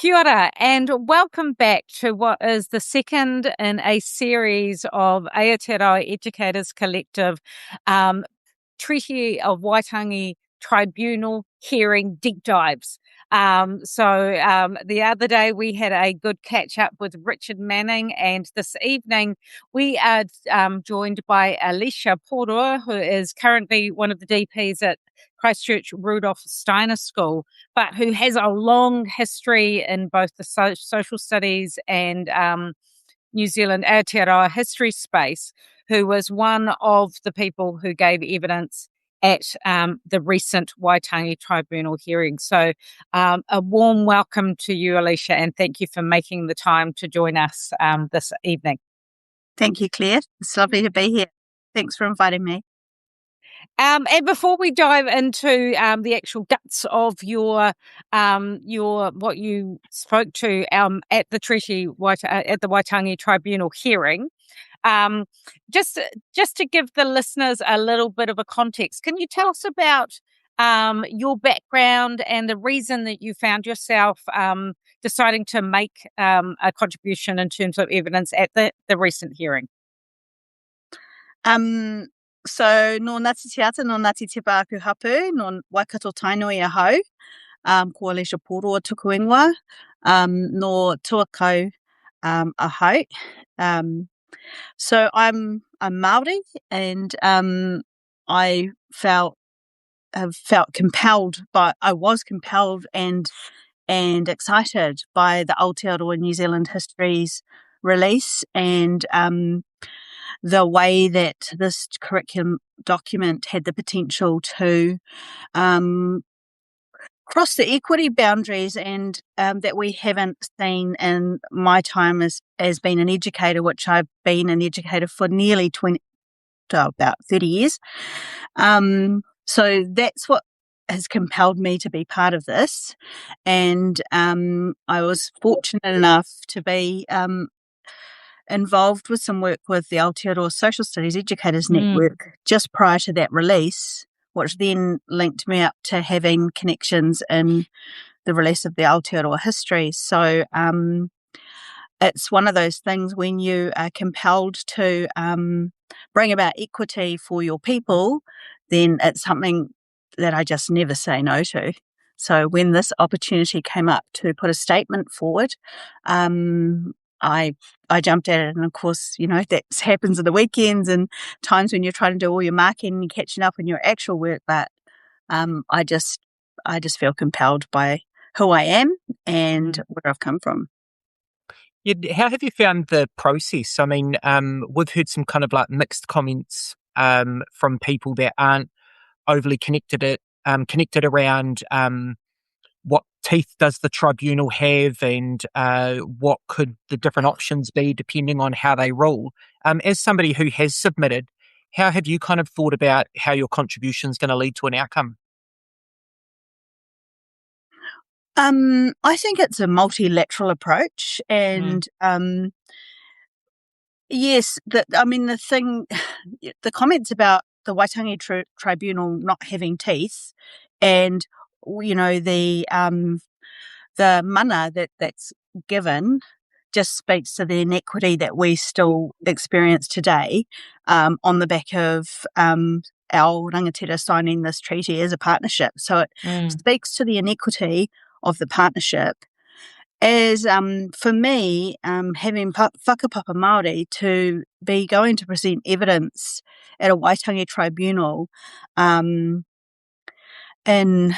Kia ora, and welcome back to what is the second in a series of Aotearoa Educators Collective Treaty of Waitangi Tribunal hearing deep dives. The other day we had a good catch up with Richard Manning, and this evening we are joined by Alicia Poroa, who is currently one of the DPs at Christchurch Rudolph Steiner School, but who has a long history in both the social studies and New Zealand Aotearoa history space, who was one of the people who gave evidence at the recent Waitangi Tribunal hearing. So a warm welcome to you, Alicia, and thank you for making the time to join us this evening. Thank you, Claire. It's lovely to be here. Thanks for inviting me. And before we dive into the actual guts of your what you spoke to at the at the Waitangi Tribunal hearing, just to give the listeners a little bit of a context, can you tell us about your background and the reason that you found yourself deciding to make a contribution in terms of evidence at the recent hearing? So, no Ngāti Te Ata, no Ngāti Te Pāku Hapu, no Waikato Tainui Ahau, ko Alicia Poroa tuku ingoa, no Tuakau Ahau. So I'm Māori, and I was compelled and excited by the Aotearoa New Zealand History's release, and the way that this curriculum document had the potential to cross the equity boundaries, and that we haven't seen in my time as being an educator, which I've been an educator for nearly about 30 years. So that's what has compelled me to be part of this. And I was fortunate enough to be involved with some work with the Aotearoa Social Studies Educators Network just prior to that release, which then linked me up to having connections in the release of the Aotearoa history. So it's one of those things when you are compelled to bring about equity for your people, then it's something that I just never say no to. So when this opportunity came up to put a statement forward, I jumped at it, and of course, you know, that happens at the weekends and times when you're trying to do all your marking and catching up on your actual work. But I just feel compelled by who I am and where I've come from. Yeah, how have you found the process? I mean, we've heard some kind of like mixed comments from people that aren't overly connected around what teeth does the tribunal have, and what could the different options be depending on how they rule. As somebody who has submitted, how have you kind of thought about how your contribution is going to lead to an outcome? I think it's a multilateral approach, and yes, the comments about the Waitangi Tribunal not having teeth, and you know the mana that's given just speaks to the inequity that we still experience today, on the back of our rangatira signing this treaty as a partnership. So it speaks to the inequity of the partnership. As for me, having whakapapa Māori, to be going to present evidence at a Waitangi Tribunal, in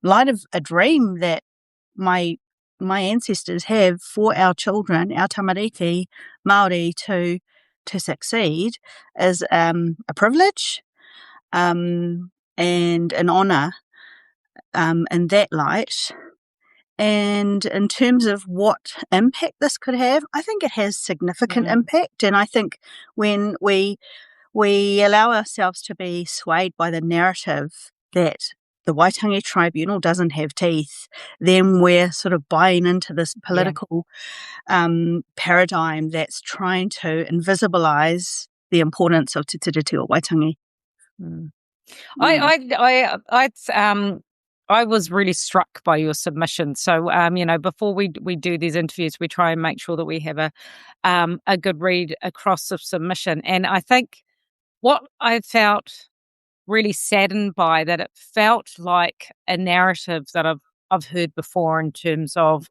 light of a dream that my ancestors have for our children, our tamariki Māori, to succeed, is a privilege and an honour in that light. And in terms of what impact this could have, I think it has significant impact. And I think when we allow ourselves to be swayed by the narrative that the Waitangi Tribunal doesn't have teeth, then we're sort of buying into this political paradigm that's trying to invisibilise the importance of Te Tiriti or Waitangi. I was really struck by your submission. So, before we do these interviews, we try and make sure that we have a good read across the submission. And I think what I felt really saddened by, that it felt like a narrative that I've heard before, in terms of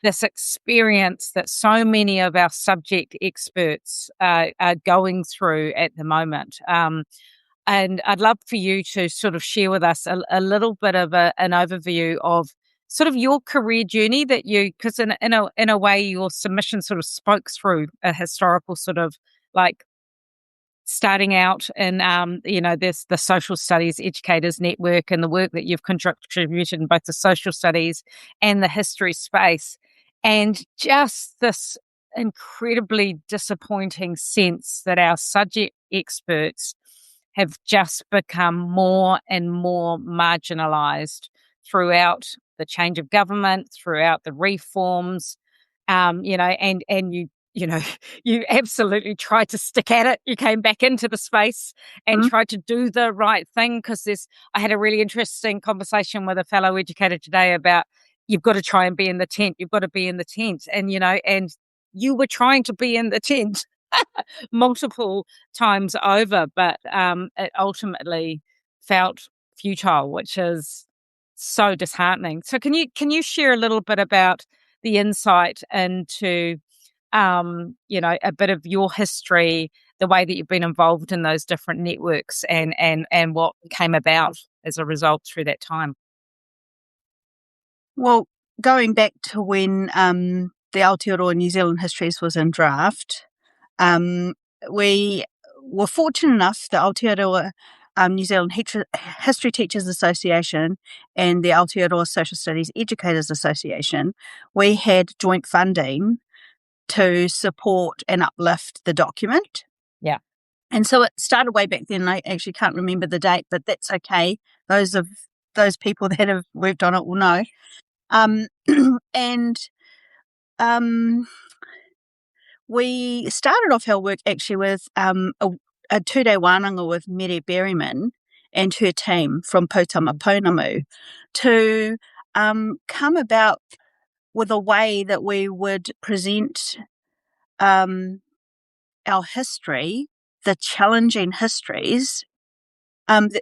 this experience that so many of our subject experts are going through at the moment. And I'd love for you to sort of share with us a little bit of an overview of sort of your career journey, that because in a way your submission sort of spoke through a historical sort of, like, starting out in, there's the Social Studies Educators Network, and the work that you've contributed in both the social studies and the history space, and just this incredibly disappointing sense that our subject experts have just become more and more marginalised throughout the change of government, throughout the reforms, and you absolutely tried to stick at it. You came back into the space and tried to do the right thing, because I had a really interesting conversation with a fellow educator today about, you've got to try and be in the tent. You've got to be in the tent. And you were trying to be in the tent multiple times over, but it ultimately felt futile, which is so disheartening. So can you share a little bit about the insight into a bit of your history, the way that you've been involved in those different networks, and what came about as a result through that time? Well, going back to when the Aotearoa New Zealand Histories was in draft, we were fortunate enough, the Aotearoa New Zealand History Teachers Association and the Aotearoa Social Studies Educators Association, we had joint funding to support and uplift the document. Yeah. And so it started way back then. I actually can't remember the date, but that's okay. Those people that have worked on it will know. We started off our work actually with a 2-day wānanga with Mere Berryman and her team from Potama Pounamu to come about with a way that we would present our history, the challenging histories, and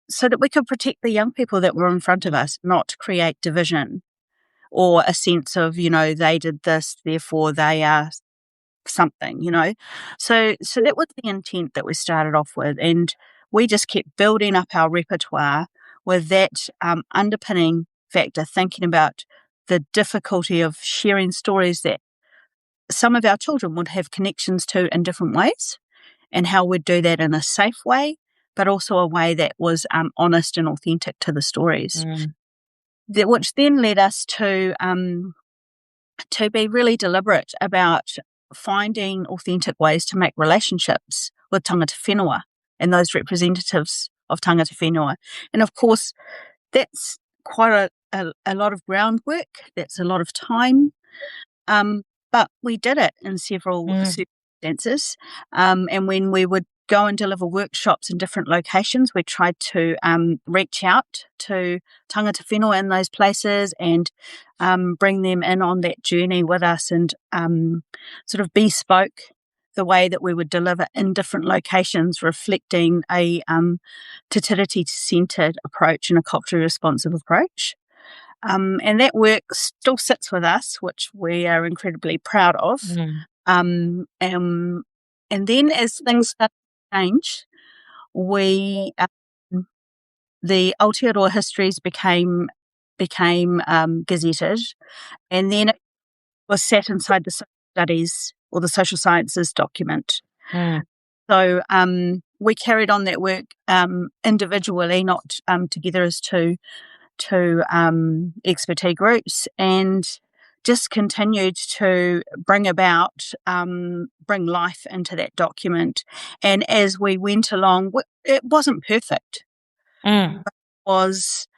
so that we could protect the young people that were in front of us, not create division or a sense of, they did this, therefore they are something, So that was the intent that we started off with, and we just kept building up our repertoire with that underpinning factor, thinking about the difficulty of sharing stories that some of our children would have connections to in different ways, and how we'd do that in a safe way, but also a way that was honest and authentic to the stories. Which then led us to be really deliberate about finding authentic ways to make relationships with tangata whenua and those representatives of tangata whenua. And of course, that's quite a lot of groundwork. That's a lot of time. But we did it in several circumstances. And when we would go and deliver workshops in different locations, we tried to reach out to tangata whenua in those places and bring them in on that journey with us, and sort of bespoke the way that we would deliver in different locations, reflecting a Te Tiriti-centred approach and a culturally responsive approach. And that work still sits with us, which we are incredibly proud of. And then as things started to change, the Aotearoa histories became gazetted, and then it was sat inside the social studies or the social sciences document. So we carried on that work individually, not together as two expertise groups, and just continued to bring life into that document. And as we went along, it wasn't perfect. It was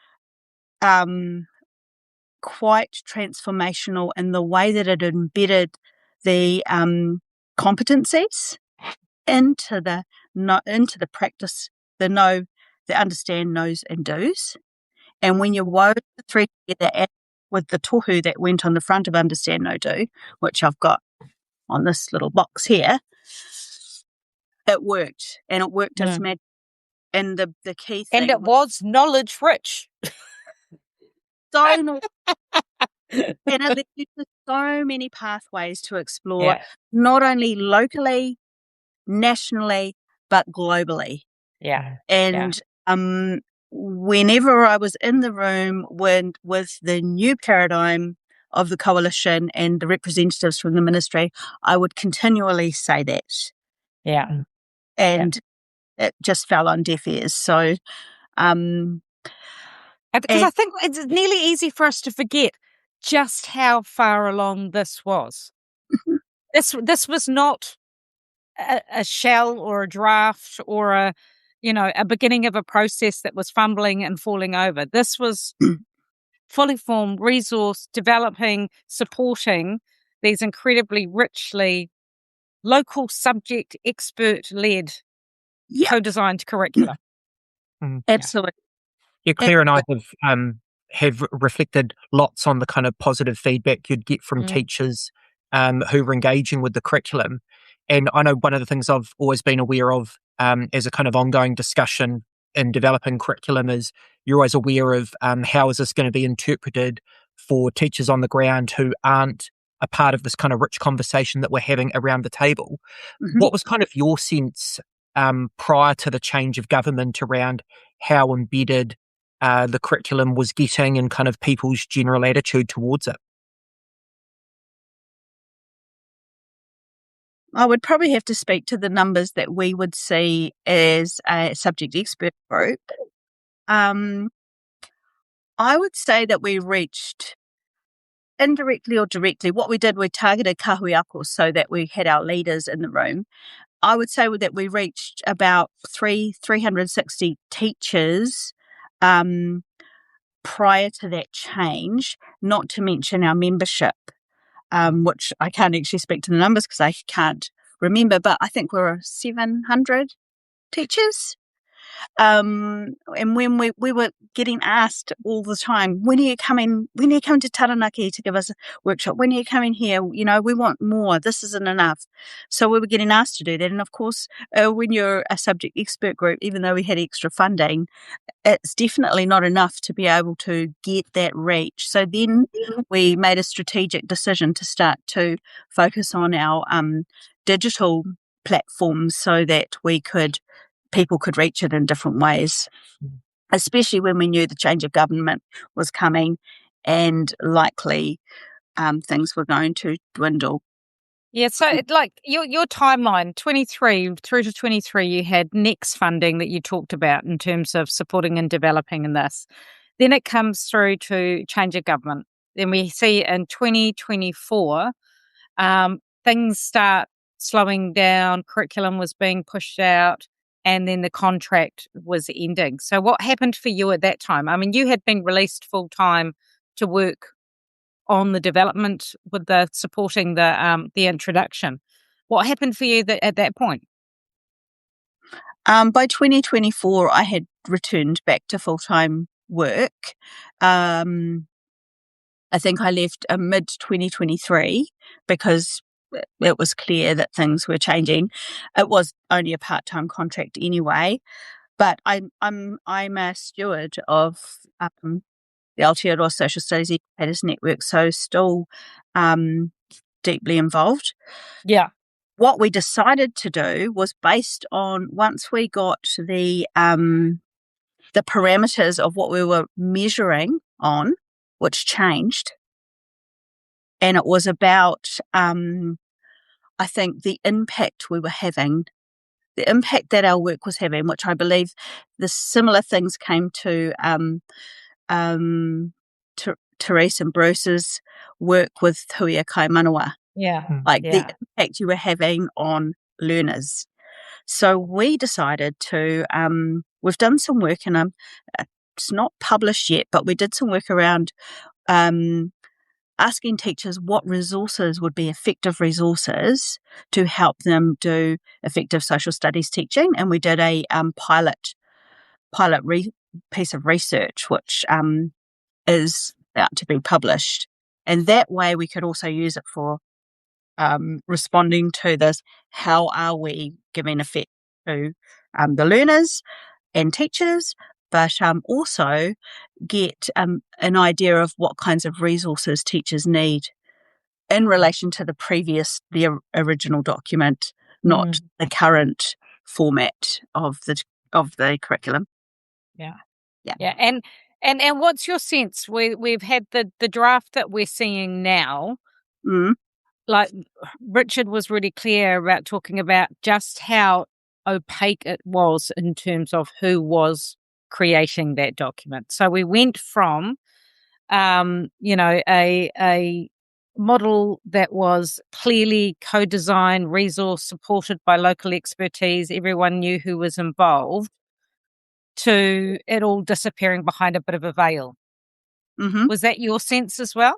quite transformational in the way that it embedded the competencies into the practice, the understand, knows and do's, And when you wove the thread together with the tohu that went on the front of Understand No Do, which I've got on this little box here, it worked. And it worked as magic. And the key thing... And it was knowledge rich. So and it led you to so many pathways to explore, not only locally, nationally, but globally. Yeah. And whenever I was in the room with the new paradigm of the coalition and the representatives from the ministry, I would continually say that. Yeah. And it just fell on deaf ears. So, because I think it's nearly easy for us to forget just how far along this was. This was not a shell or a draft or a beginning of a process that was fumbling and falling over. This was fully formed resource developing, supporting these incredibly richly local subject expert led co-designed curricula. Absolutely. Yeah, Claire and I have reflected lots on the kind of positive feedback you'd get from teachers who were engaging with the curriculum. And I know one of the things I've always been aware of as a kind of ongoing discussion in developing curriculum is you're always aware of how is this going to be interpreted for teachers on the ground who aren't a part of this kind of rich conversation that we're having around the table. Mm-hmm. What was kind of your sense prior to the change of government around how embedded the curriculum was getting and kind of people's general attitude towards it? I would probably have to speak to the numbers that we would see as a subject expert group. I would say that we reached, indirectly or directly, what we did, we targeted kahuiako so that we had our leaders in the room. I would say that we reached about 360 teachers prior to that change, not to mention our membership, which I can't actually speak to the numbers because I can't remember, but I think we're 700 teachers. And when we were getting asked all the time, when are you coming to Taranaki to give us a workshop? When are you coming here? We want more. This isn't enough. So we were getting asked to do that. And of course, when you're a subject expert group, even though we had extra funding, it's definitely not enough to be able to get that reach. So then we made a strategic decision to start to focus on our digital platforms so that people could reach it in different ways, especially when we knew the change of government was coming and likely things were going to dwindle. Yeah, so like your timeline, 23 through to 23, you had NEX funding that you talked about in terms of supporting and developing in this. Then it comes through to change of government. Then we see in 2024, things start slowing down, curriculum was being pushed out, and then the contract was ending. So what happened for you at that time? I mean, you had been released full-time to work on the development with the supporting the introduction. What happened for you at that point? By 2024, I had returned back to full-time work. I think I left mid-2023 because it was clear that things were changing. It was only a part-time contract anyway, but I'm a steward of the Aotearoa Social Studies Educators Network, so still deeply involved. Yeah. What we decided to do was based on once we got the parameters of what we were measuring on, which changed, and it was about I think the impact we were having, the impact that our work was having, which I believe the similar things came to Therese and Bruce's work with Hui Kai Manawa. Yeah. The impact you were having on learners. So we decided to, we've done some work and it's not published yet, but we did some work around asking teachers what resources would be effective resources to help them do effective social studies teaching. And we did a pilot piece of research which is about to be published. And that way we could also use it for responding to this, how are we giving effect to the learners and teachers, but also get an idea of what kinds of resources teachers need in relation to the original document, not the current format of the curriculum. Yeah. And what's your sense? We've had the draft that we're seeing now. Like Richard was really clear about talking about just how opaque it was in terms of who was creating that document. So we went from, a model that was clearly co-designed, resource supported by local expertise, everyone knew who was involved, to it all disappearing behind a bit of a veil. Mm-hmm. Was that your sense as well?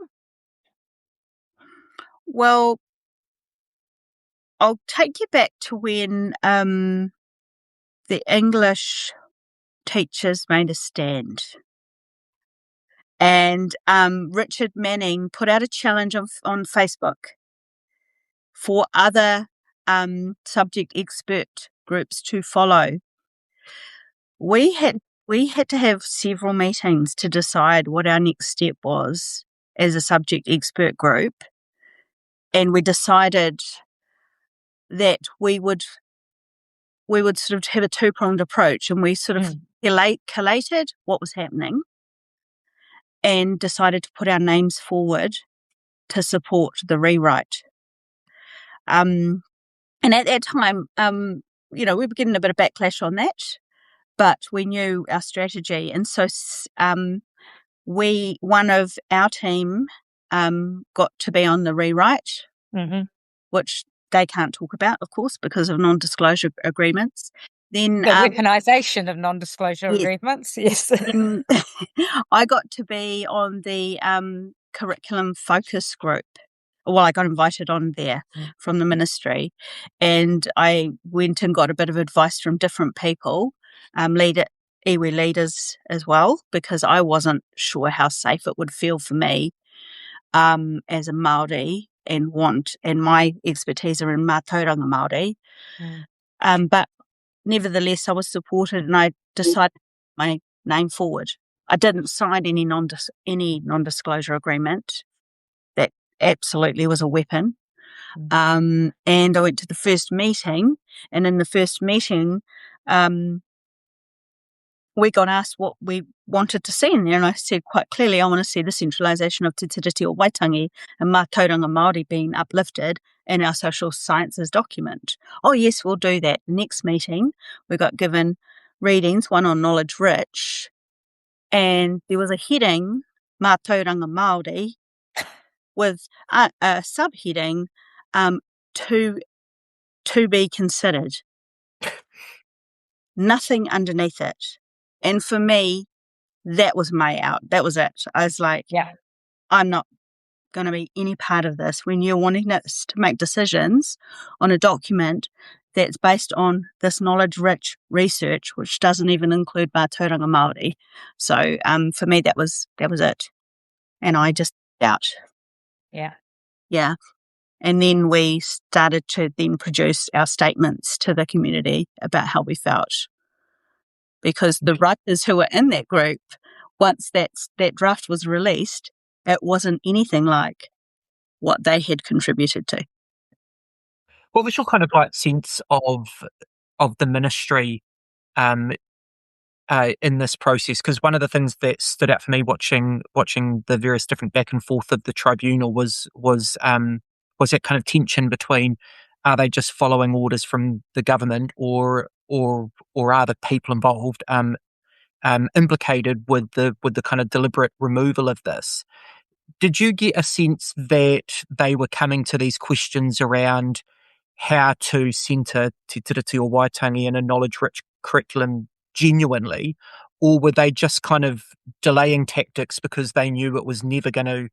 Well, I'll take you back to when the English teachers made a stand. And Richard Manning put out a challenge on Facebook for other subject expert groups to follow. We had to have several meetings to decide what our next step was as a subject expert group. And we decided that we would sort of have a two-pronged approach, and we sort of collated what was happening and decided to put our names forward to support the rewrite. And at that time, we were getting a bit of backlash on that, but we knew our strategy. And so one of our team got to be on the rewrite, which they can't talk about, of course, because of non-disclosure agreements. Then the weaponisation of non-disclosure agreements, yes. I got to be on the curriculum focus group. Well, I got invited on there from the ministry, and I went and got a bit of advice from different people, iwi leaders as well, because I wasn't sure how safe it would feel for me as a Māori and my expertise are in mātauranga Māori. But nevertheless, I was supported, and I decided to put my name forward. I didn't sign any non-disclosure agreement. That absolutely was a weapon. And I went to the first meeting, and in the first meeting, we got asked what we wanted to see in there, and I said quite clearly, I want to see the centralisation of Te Tiriti or Waitangi and mātauranga Māori being uplifted in our social sciences document. Oh yes, we'll do that. The next meeting, we got given readings, one on knowledge rich, and there was a heading, mātauranga Māori, with a subheading, to be considered. Nothing underneath it. And for me, that was my out. That was it. I was like, I'm not going to be any part of this. When you're wanting us to make decisions on a document that's based on this knowledge-rich research, which doesn't even include mātauranga Māori. So for me, that was it. And I just out. Yeah. And then we started to then produce our statements to the community about how we felt. Because the writers who were in that group, once that draft was released, it wasn't anything like what they had contributed to. What was your kind of sense of the ministry in this process? Because one of the things that stood out for me watching the various different back and forth of the tribunal was that kind of tension between, are they just following orders from the government, or are the people involved implicated with the kind of deliberate removal of this? Did you get a sense that they were coming to these questions around how to centre Te Tiriti or Waitangi in a knowledge-rich curriculum genuinely, or were they just kind of delaying tactics because they knew it was never going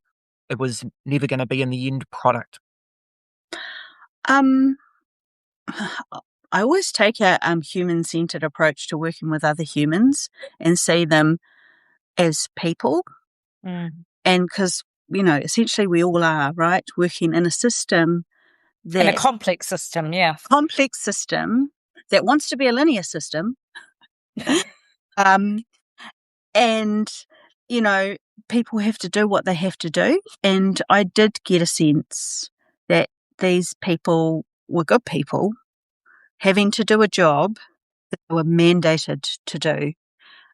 to be in the end product? I I always take a human-centered approach to working with other humans and see them as people. Mm. And because, essentially we all are, right, working in a system In a that complex system, yeah. complex system that wants to be a linear system. And, people have to do what they have to do. And I did get a sense that these people were good people having to do a job that they were mandated to do,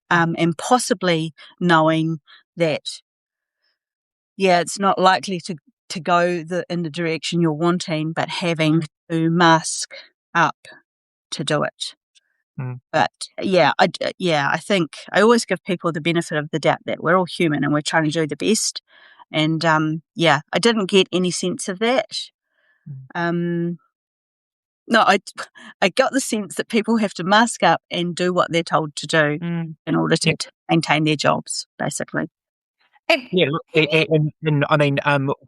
and possibly knowing that, it's not likely to go in the direction you're wanting, but having to mask up to do it. But I think I always give people the benefit of the doubt that we're all human and we're trying to do the best. And I didn't get any sense of that. No, I got the sense that people have to mask up and do what they're told to do in order to maintain their jobs, basically. Yeah, and I mean,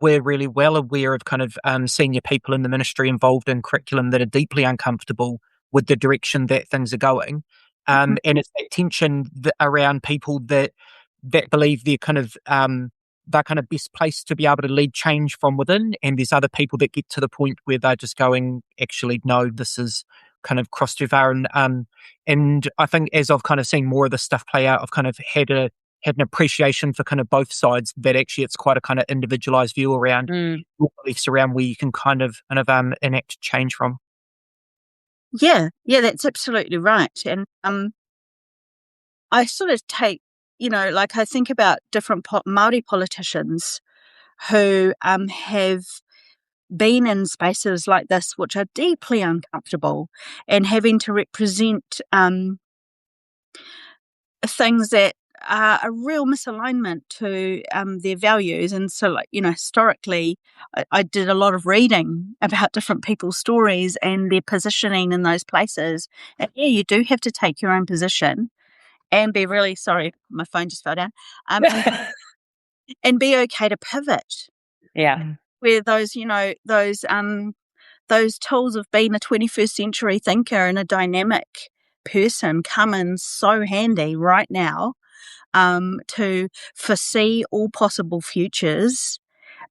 we're really well aware of kind of senior people in the ministry involved in curriculum that are deeply uncomfortable with the direction that things are going, and it's that tension around people that believe they're kind of best placed to be able to lead change from within, and there's other people that get to the point where they're just going, actually, no, this is kind of crossed too far, and I think as I've kind of seen more of this stuff play out, I've kind of had an appreciation for kind of both sides, that actually it's quite a kind of individualized view around your beliefs around where you can kind of enact change from. Yeah, that's absolutely right. And I sort of take, I think about different Māori politicians who have been in spaces like this, which are deeply uncomfortable, and having to represent things that are a real misalignment to their values. And so, historically, I did a lot of reading about different people's stories and their positioning in those places. And you do have to take your own position and be really sorry. My phone just fell down. And be okay to pivot. Yeah. Where those tools of being a 21st century thinker and a dynamic person come in so handy right now, to foresee all possible futures,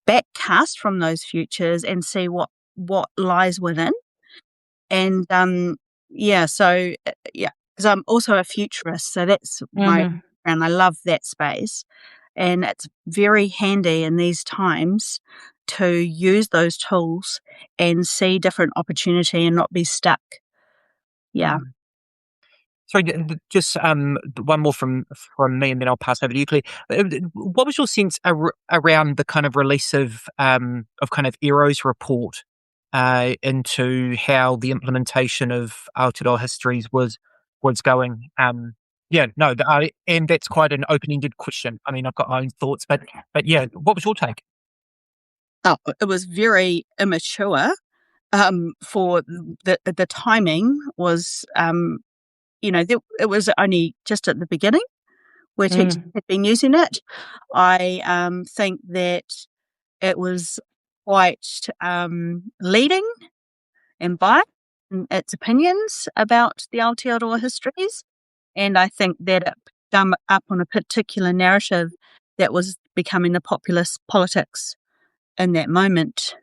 backcast from those futures and see what lies within. And because I'm also a futurist, so that's my background. I love that space, and it's very handy in these times to use those tools and see different opportunity and not be stuck. Yeah. Sorry, just one more from me, and then I'll pass over to you, Claire. What was your sense around the kind of release of kind of Ero's report into how the implementation of Aotearoa histories was going? And that's quite an open-ended question. I mean, I've got my own thoughts, but yeah, what was your take? Oh, it was very immature. For the timing was, it was only just at the beginning where teachers had been using it. I think that it was quite leading and biased in its opinions about the Aotearoa histories, and I think that it picked up on a particular narrative that was becoming the populist politics in that moment.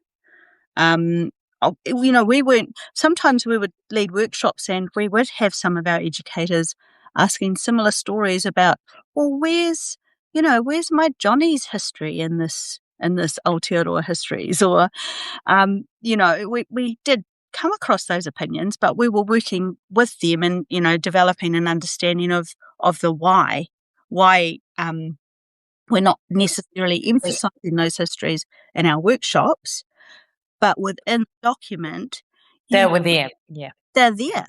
Sometimes we would lead workshops and we would have some of our educators asking similar stories about, well, where's my Johnny's history in this Aotearoa histories? Or, we did come across those opinions, but we were working with them and, developing an understanding of the why we're not necessarily emphasizing those histories in our workshops. But within the document, they were there. Yeah. They're there.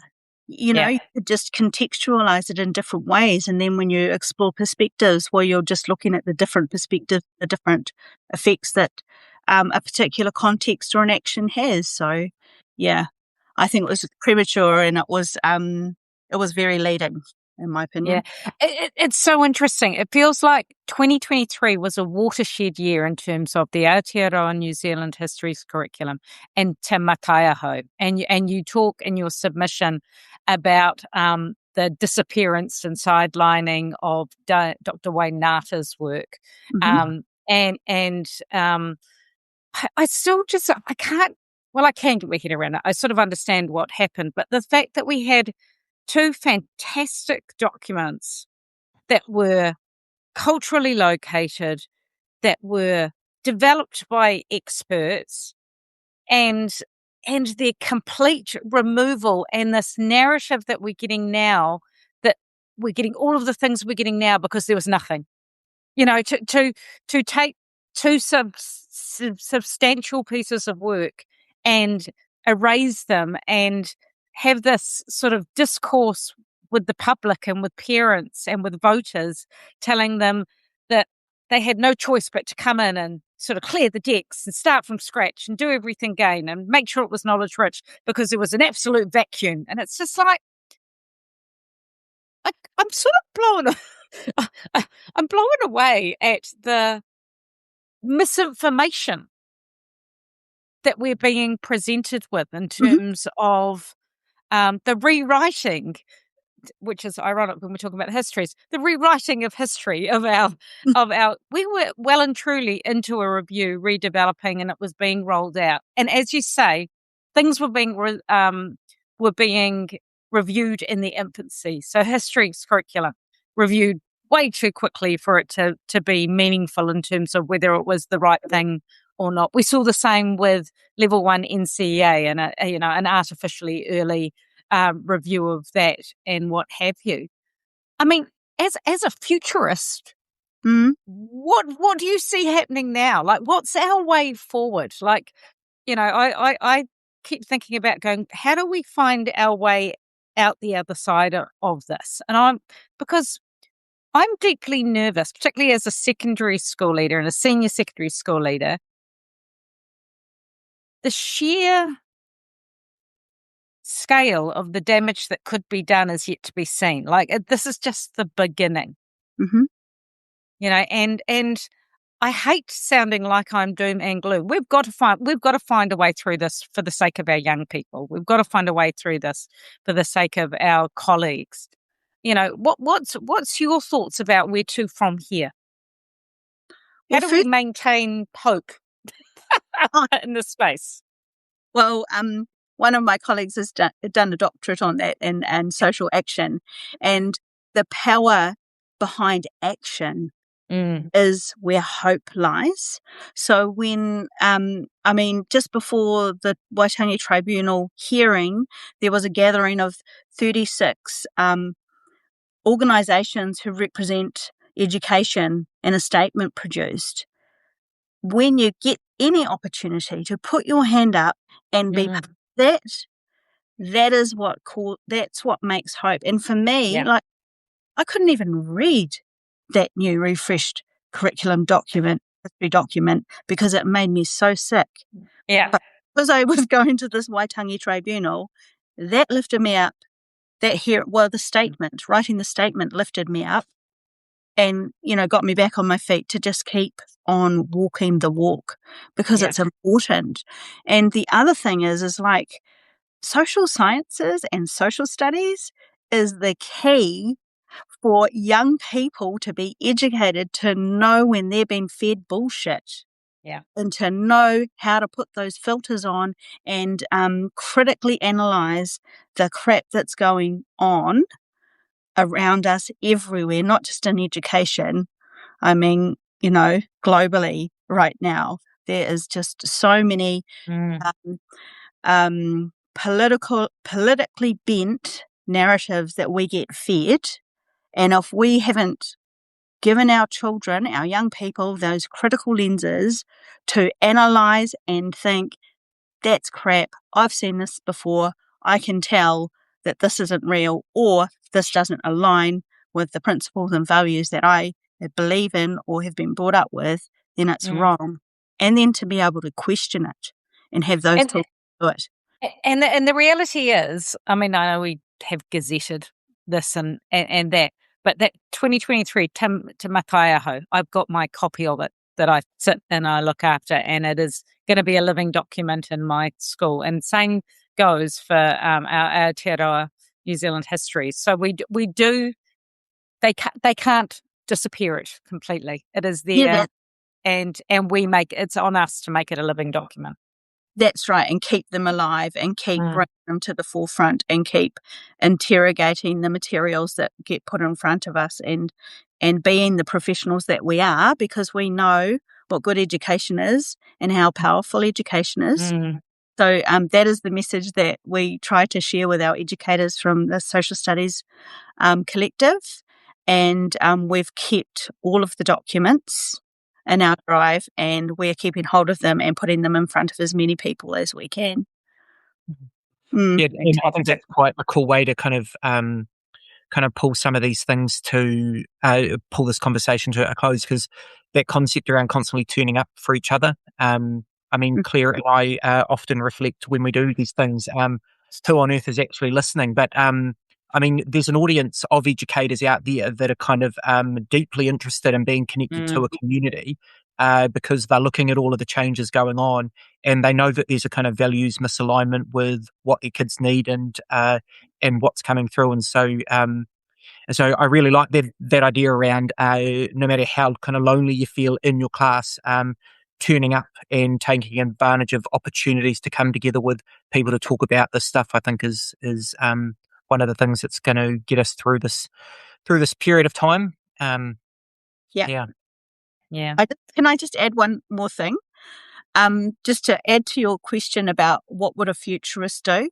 You could just contextualize it in different ways. And then when you explore perspectives, well, you're just looking at the different perspectives, the different effects that a particular context or an action has. So, yeah, I think it was premature and it was very leading in my opinion. Yeah, it's so interesting. It feels like 2023 was a watershed year in terms of the Aotearoa New Zealand History's curriculum and Te Mataiaho. And you talk in your submission about the disappearance and sidelining of Dr. Wayne Nata's work. Mm-hmm. I still just, I can't, well, I can get my head around it. I sort of understand what happened, but the fact that we had two fantastic documents that were culturally located, that were developed by experts, and their complete removal, and this narrative that we're getting now, that we're getting all of the things we're getting now because there was nothing. You know, to take two substantial pieces of work and erase them and have this sort of discourse with the public and with parents and with voters, telling them that they had no choice but to come in and sort of clear the decks and start from scratch and do everything again and make sure it was knowledge rich because there was an absolute vacuum. And it's just like, I'm sort of I'm blown away at the misinformation that we're being presented with in Mm-hmm. terms of the rewriting, which is ironic when we're talking about histories, the rewriting of history of our. We were well and truly into a review, redeveloping, and it was being rolled out. And as you say, things were being reviewed in the infancy. So history's curriculum reviewed way too quickly for it to be meaningful in terms of whether it was the right thing or not. We saw the same with level 1 NCEA and an artificially early review of that and what have you. I mean, as a futurist, Mm-hmm. what do you see happening now? Like, what's our way forward? Like, I keep thinking about going, how do we find our way out the other side of this? And because I'm deeply nervous, particularly as a secondary school leader and a senior secondary school leader, the sheer scale of the damage that could be done is yet to be seen. Like, this is just the beginning, Mm-hmm. and I hate sounding like I'm doom and gloom. We've got to find a way through this for the sake of our young people. We've got to find a way through this for the sake of our colleagues. What's your thoughts about where to from here? How Well, do we maintain hope in this space? Well, one of my colleagues has done a doctorate on that and social action, and the power behind action is where hope lies. So when, just before the Waitangi Tribunal hearing, there was a gathering of 36 organisations who represent education and a statement produced. When you get any opportunity to put your hand up and be part of that's what makes hope. And for me, like, I couldn't even read that new refreshed curriculum history document, because it made me so sick. Yeah. But because I was going to this Waitangi Tribunal, that lifted me up. Writing the statement lifted me up and, got me back on my feet to just keep on walking the walk, because it's important. And the other thing is like, social sciences and social studies is the key for young people to be educated, to know when they're being fed bullshit. Yeah. And to know how to put those filters on and critically analyze the crap that's going on around us everywhere, not just in education. I mean, globally right now, there is just so many politically bent narratives that we get fed. And if we haven't given our children, our young people, those critical lenses to analyze and think, that's crap, I've seen this before, I can tell that this isn't real, or this doesn't align with the principles and values that I believe in or have been brought up with, then it's wrong. And then to be able to question it and have those tools to do it. And the reality is, I mean, I know we have gazetted this and that. But that 2023 Te Mataeaho, I've got my copy of it that I sit and I look after, and it is going to be a living document in my school. And same goes for our Aotearoa New Zealand history. So we do. They can't disappear it completely. It is there. Yeah, and we it's on us to make it a living document. That's right, and keep them alive and keep bringing them to the forefront and keep interrogating the materials that get put in front of us and being the professionals that we are, because we know what good education is and how powerful education is. So that is the message that we try to share with our educators from the Social Studies Collective, and we've kept all of the documents in our drive, and we're keeping hold of them and putting them in front of as many people as we can. Yeah, and I think that's quite a cool way to kind of pull some of these things to pull this conversation to a close, because that concept around constantly turning up for each other. I mean, Claire and I often reflect when we do these things, who on earth is actually listening? But I mean, there's an audience of educators out there that are kind of deeply interested in being connected to a community because they're looking at all of the changes going on, and they know that there's a kind of values misalignment with what their kids need and what's coming through. And so I really like that idea around no matter how kind of lonely you feel in your class, turning up and taking advantage of opportunities to come together with people to talk about this stuff, I think is one of the things that's going to get us through this period of time. Yeah. Can I just add one more thing? Just to add to your question about what would a futurist do?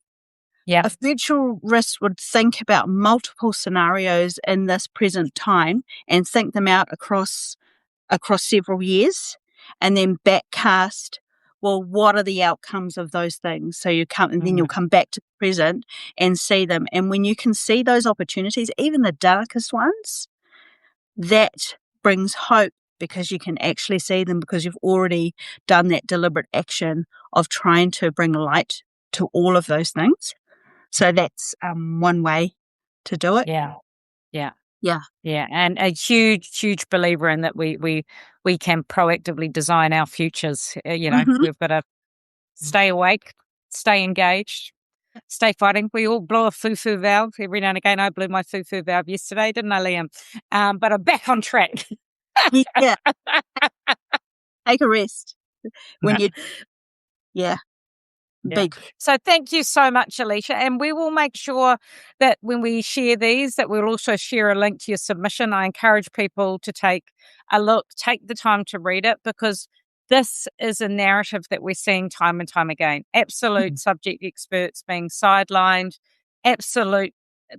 Yeah. A futurist would think about multiple scenarios in this present time and think them out across several years, and then backcast, well, what are the outcomes of those things? So you come, and then you'll come back to the present and see them. And when you can see those opportunities, even the darkest ones, that brings hope, because you can actually see them, because you've already done that deliberate action of trying to bring light to all of those things. So that's one way to do it. Yeah, and a huge believer in that we can proactively design our futures. We've got to stay awake, stay engaged, stay fighting. We all blow a foo-foo valve every now and again. I blew my foo-foo valve yesterday, didn't I, Liam? But I'm back on track. Yeah. Take a rest when you. Yeah. Big. So thank you so much, Alicia. And we will make sure that when we share these, that we'll also share a link to your submission. I encourage people to take a look, take the time to read it, because this is a narrative that we're seeing time and time again. Absolute subject experts being sidelined, absolute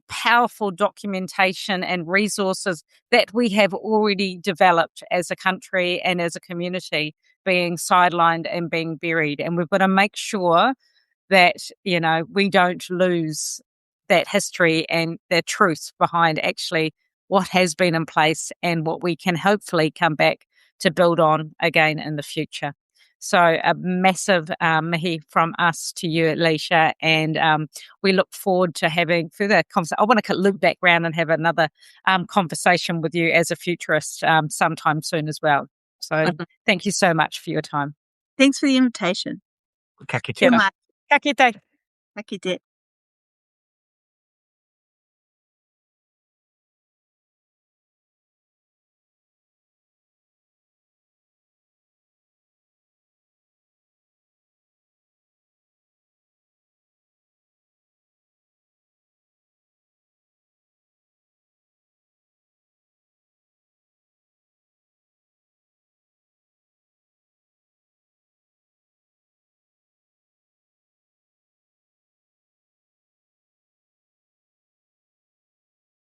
powerful documentation and resources that we have already developed as a country and as a community being sidelined and being buried. And we've got to make sure that, we don't lose that history and the truth behind actually what has been in place and what we can hopefully come back to build on again in the future. So a massive mihi from us to you, Alicia, and we look forward to having further conversation. I want to loop back round and have another conversation with you as a futurist sometime soon as well. So thank you so much for your time. Thanks for the invitation. Ka kite. Ka kite. Ka kite.